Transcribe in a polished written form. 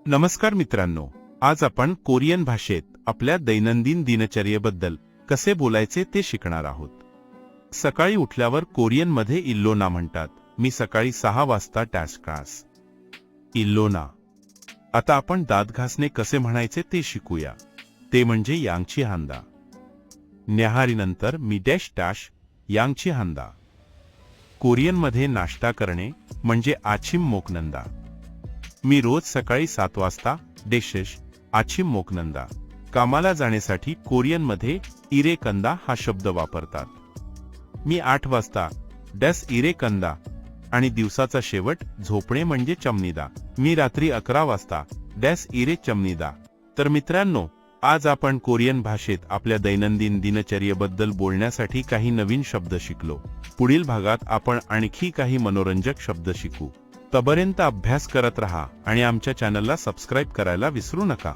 नमस्कार मित्रांनो, आज आपण कोरियन भाषेत आपल्या दैनंदिन दिनचर्येबद्दल कसे बोलायचे ते शिकणार आहोत. सकाळी उठल्यावर कोरियनमध्ये इल्लोना म्हणतात. मी सकाळी 6 वाजता टॅस्कास इल्लोना. आता आपण दात घासणे कसे म्हणायचे ते शिकूया. ते म्हणजे यांगची हांदा. न्याहारीनंतर मी डॅश डॅश यांगची हांदा. कोरियनमध्ये नाश्ता करणे म्हणजे आचिम मोकनंदा. मी रोज सकाळी 7 वाजता डेशेश आचिम मोकनंदा. कामाला जाण्यासाठी कोरियनमध्ये इरे कंदा हा शब्द वापरतात. मी 8 वाजता डॅस इरे कंदा आणि दिवसाचा शेवट झोपणे म्हणजे चमनीदा. मी रात्री 11 वाजता डॅस इरे चमनीदा. तर मित्रांनो, आज आपण कोरियन भाषेत आपल्या दैनंदिन दिनचर्येबद्दल बोलण्यासाठी काही नवीन शब्द शिकलो. पुढील भागात आपण आणखी काही मनोरंजक शब्द शिकू. तोपर्यंत अभ्यास करत रहा आणि आमच्या चॅनलला सबस्क्राईब करायला विसरू नका.